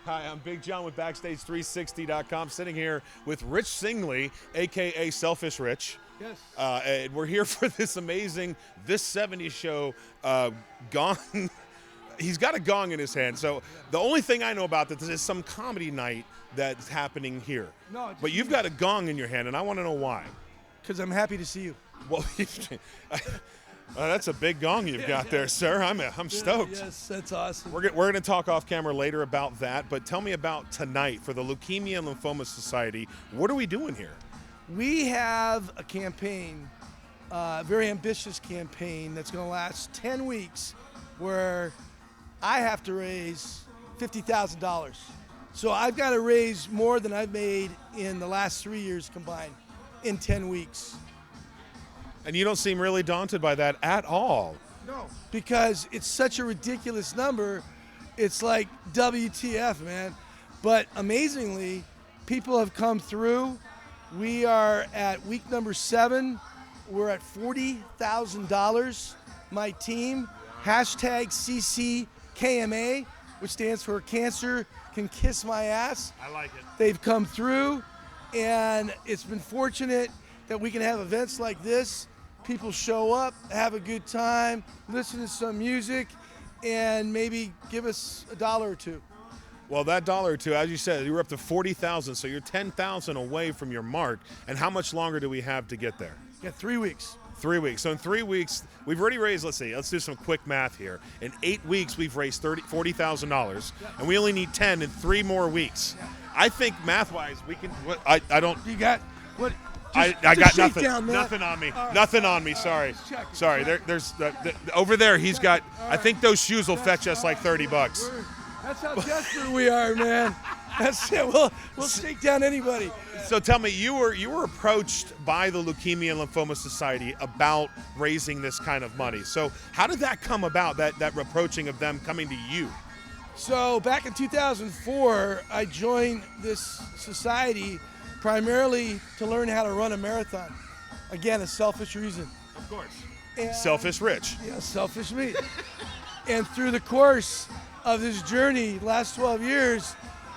Hi, I'm Big John with BackStage360.com, sitting here with Rich Singley, a.k.a. Selfish Rich. Yes. And we're here for this amazing, this 70's show, Gong. He's got a gong in his hand. So the only thing I know about this is some comedy night that's happening here. No, but you've got a gong in your hand, and I want to know why. Because I'm happy to see you. Well, that's a big gong you've got there, sir. I'm stoked. Yes, that's awesome. We're going to talk off camera later about that, but tell me about tonight for the Leukemia and Lymphoma Society. What are we doing here? We have a campaign, a very ambitious campaign that's going to last 10 weeks where I have to raise $50,000. So I've got to raise more than I've made in the last 3 years combined in 10 weeks. And you don't seem really daunted by that at all. No, because it's such a ridiculous number. It's like WTF, man. But amazingly, people have come through. We are at week number 7. We're at $40,000. My team, #CCKMA, which stands for Cancer Can Kiss My Ass. I like it. They've come through, and it's been fortunate that we can have events like this. People show up, have a good time, listen to some music, and maybe give us $1 or $2. Well, that $1 or $2, as you said, you were up to 40,000, so you're 10,000 away from your mark. And how much longer do we have to get there? Yeah, 3 weeks. 3 weeks. So in 3 weeks, we've already raised, let's do some quick math here. In 8 weeks, we've raised $40,000, and we only need 10 in 3 more weeks. Yeah. I think math-wise, we can. I don't. You got what? I got nothing. Down, nothing on me. Right. Nothing on me. Sorry. Sorry. There's over there. He's got. I think those shoes will fetch us like $30. That's how desperate we are, man. That's it. We'll shake down anybody. So tell me, you were approached by the Leukemia and Lymphoma Society about raising this kind of money. So how did that come about? That approaching of them coming to you? So back in 2004, I joined this society primarily to learn how to run a marathon. Again, a selfish reason. Of course. And, selfish Rich. Yeah, selfish me. And through the course of this journey, last 12 years,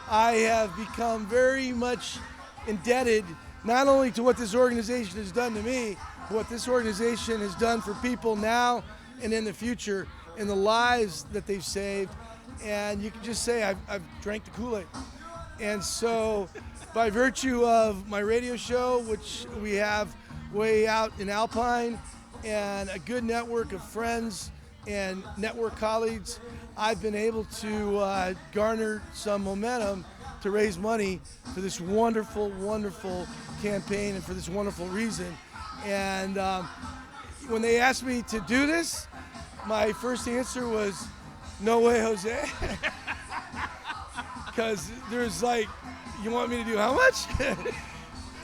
I have become very much indebted not only to what this organization has done to me, but what this organization has done for people now and in the future, and the lives that they've saved. And you can just say I've drank the Kool-Aid. And so by virtue of my radio show, which we have way out in Alpine, and a good network of friends and network colleagues, I've been able to garner some momentum to raise money for this wonderful, wonderful campaign and for this wonderful reason. And when they asked me to do this, my first answer was, no way, Jose. Because there's like, you want me to do how much?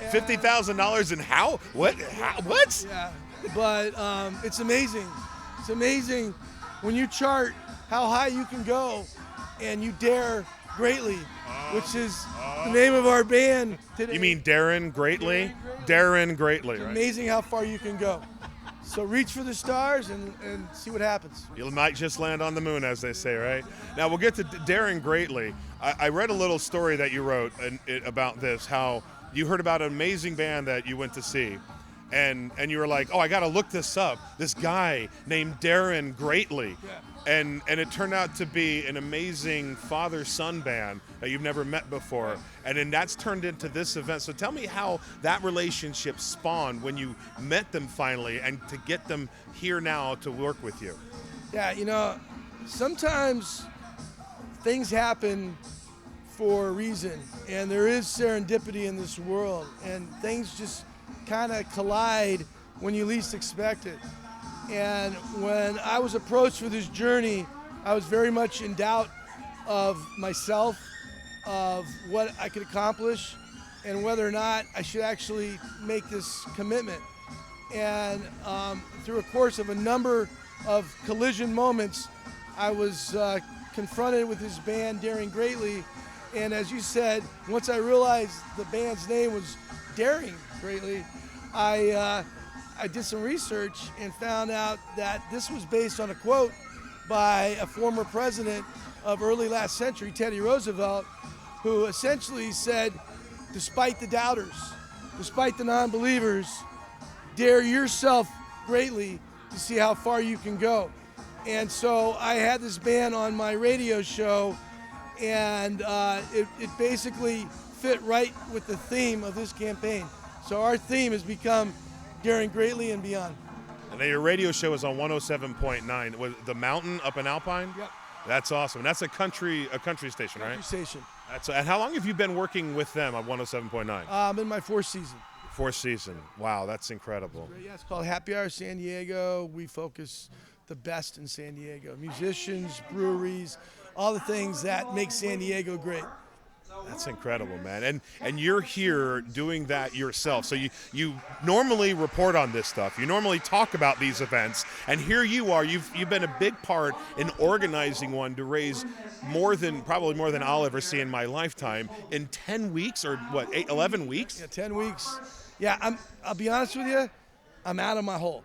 $50,000 and how? What? What? Yeah, but it's amazing. It's amazing when you chart how high you can go and you dare greatly, which is the name of our band today. You mean Darren Greatly? Darren Greatly, It's right? amazing how far you can go. So reach for the stars and see what happens. You might just land on the moon, as they say, right? Now, we'll get to Darren Greatly. I read a little story that you wrote about this, how you heard about an amazing band that you went to see, and you were like, oh, I got to look this up. This guy named Darren Greatly. Yeah. And it turned out to be an amazing father-son band that you've never met before. And then that's turned into this event. So tell me how that relationship spawned when you met them finally and to get them here now to work with you. Yeah, you know, sometimes things happen for a reason, and there is serendipity in this world, and things just kind of collide when you least expect it. And when I was approached for this journey, I was very much in doubt of myself, of what I could accomplish, and whether or not I should actually make this commitment. And through a course of a number of collision moments, I was confronted with this band, Daring Greatly. And as you said, once I realized the band's name was Daring Greatly, I did some research and found out that this was based on a quote by a former president of early last century, Teddy Roosevelt, who essentially said, despite the doubters, despite the non-believers, dare yourself greatly to see how far you can go. And so I had this band on my radio show, and it basically fit right with the theme of this campaign. So our theme has become daring greatly and beyond. And then your radio show is on 107.9. Was The Mountain up in Alpine? Yep. That's awesome. That's a country station, right? Country station. And how long have you been working with them on 107.9? I'm in my fourth season. Fourth season. Wow, that's incredible. Yeah, it's called Happy Hour San Diego. We focus the best in San Diego. Musicians, breweries, all the things that make San Diego great. That's incredible, man. And you're here doing that yourself. So you normally report on this stuff. You normally talk about these events. And here you are. You've been a big part in organizing one to raise probably more than I'll ever see in my lifetime in 10 weeks or what, 11 weeks? Yeah, 10 weeks. Yeah, I'll be honest with you, I'm out of my hole.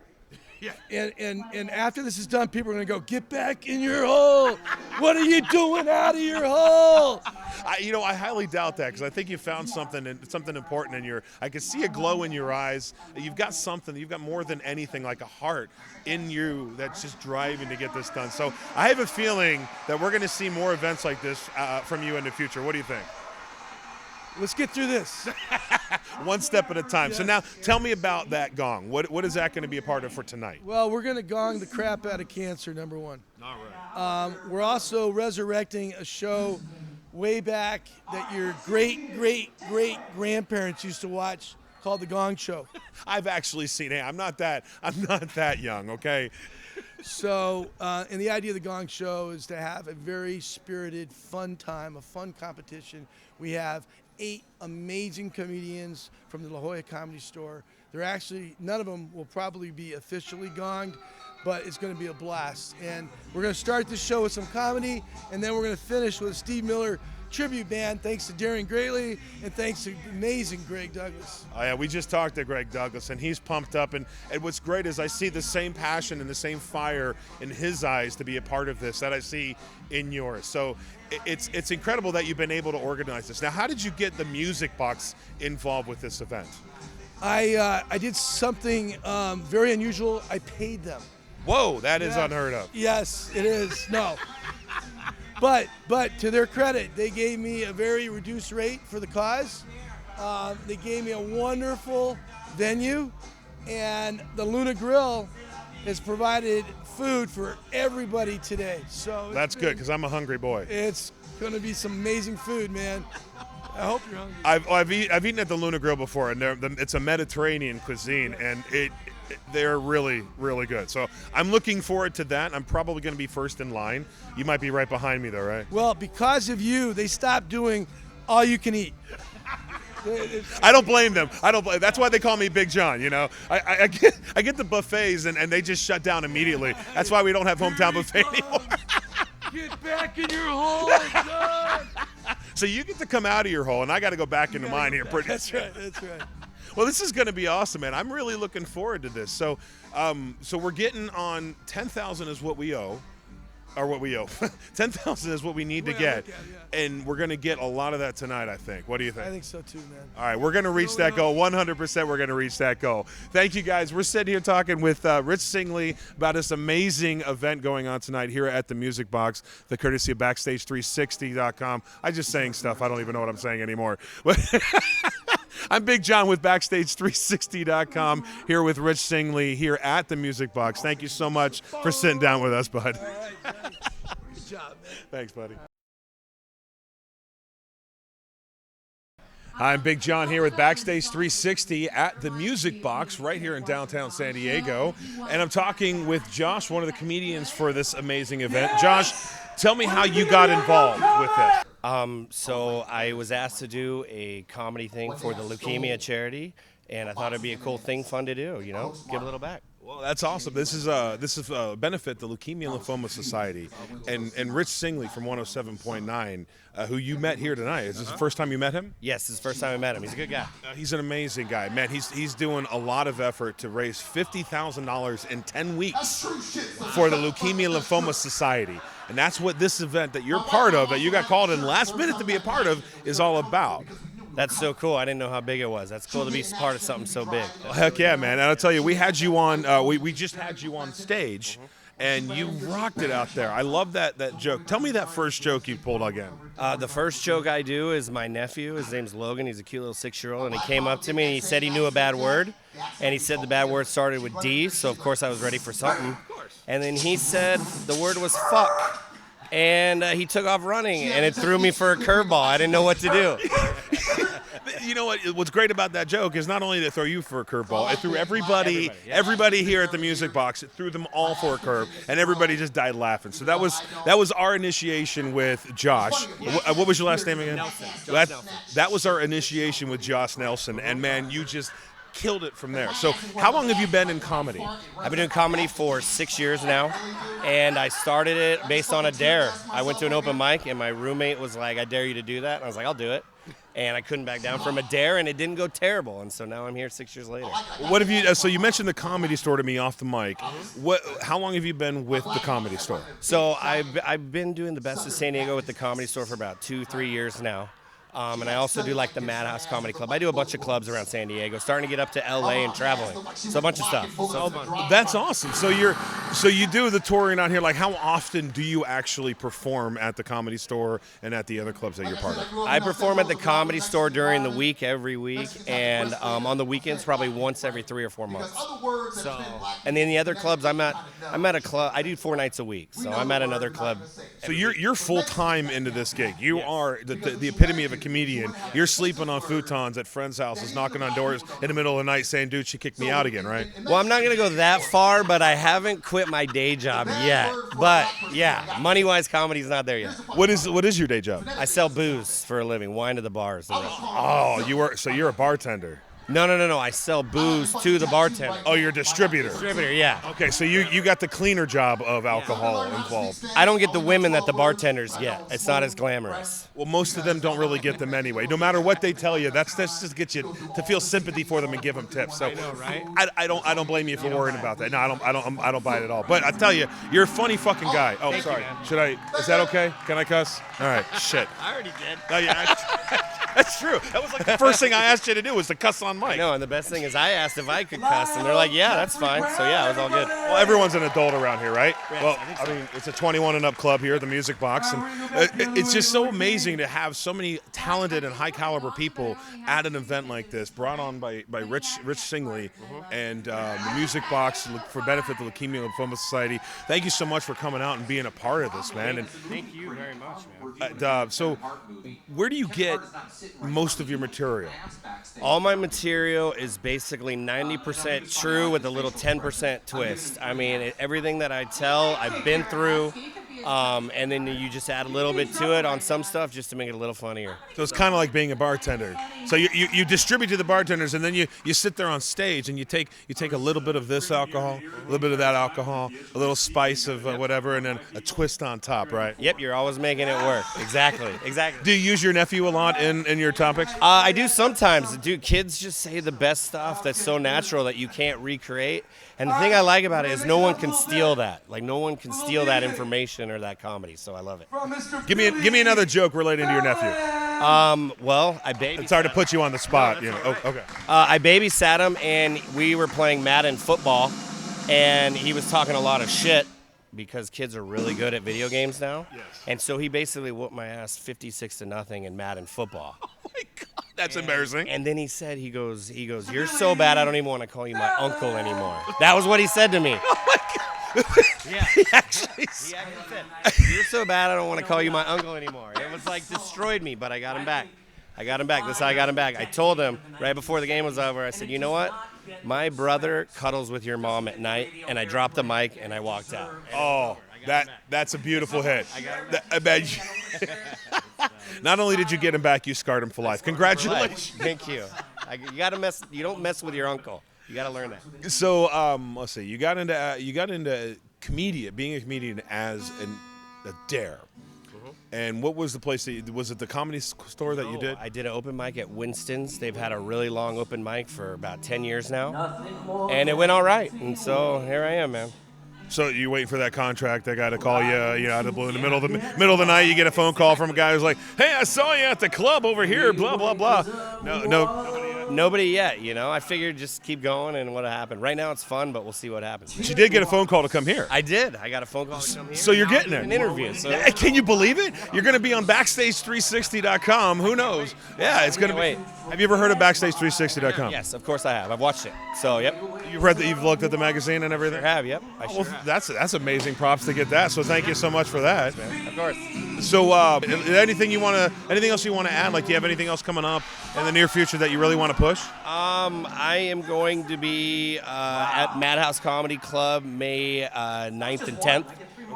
Yeah. And after this is done, people are going to go, get back in your hole. What are you doing out of your hole? I highly doubt that, because I think you found something important in I could see a glow in your eyes. You've got something. You've got more than anything, like a heart in you that's just driving to get this done. So I have a feeling that we're going to see more events like this from you in the future. What do you think? Let's get through this. One step at a time. Yes. So now tell me about that gong. What is that going to be a part of for tonight? Well, we're going to gong the crap out of cancer, number one. All right. We're also resurrecting a show way back that your great-great-great-grandparents used to watch called The Gong Show. I've actually seen it. I'm not that young, okay? So, and the idea of The Gong Show is to have a very spirited, fun time, a fun competition. We have 8 amazing comedians from the La Jolla Comedy Store. They're actually, none of them will probably be officially gonged, but it's going to be a blast. And we're going to start the show with some comedy, and then we're going to finish with a Steve Miller tribute band, thanks to Daring Greatly, and thanks to amazing Greg Douglas. Oh yeah, we just talked to Greg Douglas, and he's pumped up. And what's great is I see the same passion and the same fire in his eyes to be a part of this that I see in yours. So it's incredible that you've been able to organize this. Now, how did you get the Music Box involved with this event? I did something very unusual. I paid them. Whoa, that is unheard of. Yes, it is. No. But to their credit, they gave me a very reduced rate for the cause. They gave me a wonderful venue, and the Luna Grill has provided food for everybody today. So that's good, because I'm a hungry boy. It's going to be some amazing food, man. I hope you're hungry. I've eaten at the Luna Grill before, and it's a Mediterranean cuisine, and they're really, really good. So I'm looking forward to that. I'm probably going to be first in line. You might be right behind me, though, right? Well, because of you, they stopped doing all you can eat. I don't blame them. That's why they call me Big John. You know, I get the buffets, and they just shut down immediately. That's why we don't have hometown buffet anymore. Get back in your hole, John. So you get to come out of your hole, and I got to go back into mine here. That's right. That's right. Well, this is going to be awesome, man. I'm really looking forward to this. So, so we're getting on 10,000 is what we owe. Or what we owe. 10,000 is what we need to get. And we're going to get a lot of that tonight, I think. What do you think? I think so too, man. All right, we're going to reach that goal. 100% we're going to reach that goal. Thank you, guys. We're sitting here talking with Rich Singley about this amazing event going on tonight here at the Music Box, the courtesy of BackStage360.com. I'm just saying stuff. I don't even know what I'm saying anymore. I'm Big John with BackStage360.com here with Rich Singley here at the Music Box. Thank you so much for sitting down with us, bud. All right, good job, man. Thanks, buddy. Hi, I'm Big John here with BackStage360 at the Music Box right here in downtown San Diego. And I'm talking with Josh, one of the comedians for this amazing event. Josh, tell me how you got involved with this. So I was asked to do a comedy thing for the leukemia charity, and I thought it'd be a cool thing, fun to do, give a little back. Well, that's awesome. This is a benefit the Leukemia and Lymphoma Society, and Rich Singley from 107.9, who you met here tonight. Is this the first time you met him? Yes, this is the first time I met him. He's a good guy. He's an amazing guy, man. He's doing a lot of effort to raise $50,000 in 10 weeks for the Leukemia and Lymphoma Society. And that's what this event that you're part of, that you got called in last minute to be a part of, is all about. That's so cool. I didn't know how big it was. That's cool to be part of something so big. Heck yeah, man. And I'll tell you, we had you on, we just had you on stage, and you rocked it out there. I love that joke. Tell me that first joke you pulled again. The first joke I do is my nephew. His name's Logan. He's a cute little 6-year-old, and he came up to me and he said he knew a bad word, and he said the bad word started with D, so of course I was ready for something. And then he said the word was fuck, and he took off running, and it threw me for a curveball. I didn't know what to do. You know what? What's great about that joke is not only did it throw you for a curveball, it threw everybody here at the Music Box. It threw them all for a curve, and everybody just died laughing. So that was our initiation with Josh. What was your last name again? Nelson. That was our initiation with Josh Nelson, and man, you just killed it from there. So how long have you been in comedy? I've been doing comedy for 6 years now, and I started it based on a dare. I went to an open mic, and my roommate was like, I dare you to do that. And I was like, I'll do it. And I couldn't back down from a dare, and it didn't go terrible. And so now I'm here 6 years later. What have you? So you mentioned the Comedy Store to me off the mic. How long have you been with the Comedy Store? So I've been doing the Best of San Diego with the Comedy Store for about 2-3 years now. And I also do like the Madhouse Comedy Club. I do a bunch of clubs around San Diego, starting to get up to LA and traveling. So a bunch of stuff. So it's fun. That's awesome. So you do the touring out here. Like, how often do you actually perform at the Comedy Store and at the other clubs that you're part of? I perform at the Comedy Store during the week, every week, and on the weekends probably once every 3 or 4 months. So, and then the other clubs, I'm at a club. I do 4 nights a week, so I'm at another club. So you're full time into this gig. You are the epitome of a comedian. You're sleeping on futons at friends' houses, knocking on doors in the middle of the night, saying, "Dude, she kicked me out again," right? Well, I'm not gonna go that far, but I haven't quit my day job yet. But yeah, money-wise, comedy's not there yet. What is your day job? I sell booze for a living, wine to the bars. Oh, you're a bartender. No. I sell booze to the bartender. Oh, you're a distributor. Distributor, yeah. Okay, so you got the cleaner job of alcohol involved. I don't get the women that the bartenders get. It's not as glamorous. Well, most of them don't really get them anyway. No matter what they tell you, that's just to get you to feel sympathy for them and give them tips. So I know, right? I don't blame you for worrying about that. No, I don't buy it at all. But I tell you, you're a funny fucking guy. Oh, Thank sorry. you, man. Should I? Is that okay? Can I cuss? All right. Shit. I already did. No, yeah, that's true. That was like the first thing I asked you to do was to cuss on mic. No, and the best thing is I asked if I could cuss, and they're like, yeah, that's fine. So yeah, it was all good. Well, everyone's an adult around here, right? Yes, Well, I think so. I mean, it's a 21 and up club here at the Music Box, and it's just so amazing to have so many talented and high caliber people at an event like this, brought on by Rich Singley and the Music Box for benefit of the Leukemia Lymphoma Society. Thank you so much for coming out and being a part of this, man. And Thank you very much, man. so, where do you get most of your material? All my material is basically 90% true with a little 10% twist. I mean, everything that I tell, I've been through, and then you just add a little bit to it on some stuff just to make it a little funnier. So it's kind of like being a bartender. So you distribute to the bartenders, and then you sit there on stage and you take a little bit of this alcohol, a little bit of that alcohol, a little spice of whatever, and then a twist on top, right? Yep, you're always making it work. Exactly. Do you use your nephew a lot in your topics? I do sometimes. Dude, kids just say the best stuff that's so natural that you can't recreate. And the thing I like about it is no one can steal that. Like, no one can steal that information or that comedy, so I love it. Give me another joke relating to your nephew. Well, I babysat It's hard to put you on the spot. You know. Oh, okay. I babysat him, and we were playing Madden football, and he was talking a lot of shit because kids are really good at video games now. Yes. And so he basically whooped my ass 56-0 in Madden football. Oh my God, that's embarrassing. And then he said, he goes, you're so bad I don't even want to call you my uncle anymore. That was what he said to me. Oh my God. Yeah. He actually said, you're so bad I don't want to call you my uncle anymore. It was like destroyed me, but I got him back. That's how I got him back. I told him right before the game was over, I said, you know what? My brother cuddles with your mom at night, and I dropped the mic and I walked out. Oh, that's a beautiful hit. I got him back. I bet you. Not only did you get him back, you scarred him for life. Congratulations. Thank you. You don't mess with your uncle. You got to learn that. So let's see. You got into being a comedian as a dare. And what was the place was it the Comedy Store that you did? I did an open mic at Winston's. They've had a really long open mic for about 10 years now. And it went all right. And so here I am, man. So you waiting for that contract? They got to call you, you know, out of the blue in the middle of the night. You get a phone call from a guy who's like, "Hey, I saw you at the club over here." Blah blah blah. Nobody yet. You know, I figured just keep going and what happened. Right now it's fun, but we'll see what happens. But you did get a phone call to come here. I did. I got a phone call to come here. So you're getting there. An interview. So. Yeah, can you believe it? You're going to be on BackStage360.com. Who knows? Yeah, it's going to be. Wait. Have you ever heard of BackStage360.com? Yes, of course I have. I've watched it. So, yep. You've looked at the magazine and everything? I have, yep. I sure Well, have. that's amazing. Props to get that. So thank you so much for that. Of course. So anything else you want to add? Like, do you have anything else coming up in the near future that you really want to push? I am going to be at Madhouse Comedy Club May 9th and 10th.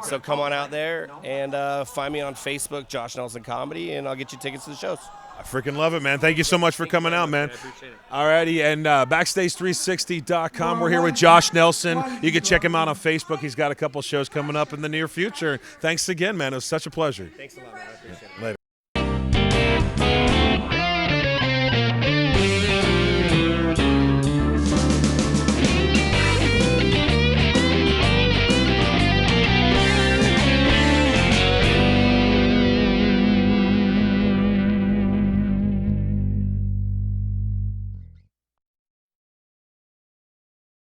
So come on out there and find me on Facebook, Josh Nelson Comedy, and I'll get you tickets to the shows. I freaking love it, man. Thank you so much for coming out, man. I appreciate it. Alrighty, and BackStage360.com. We're here with Josh Nelson. You can check him out on Facebook. He's got a couple shows coming up in the near future. Thanks again, man. It was such a pleasure. Thanks a lot, man. I appreciate it. Later.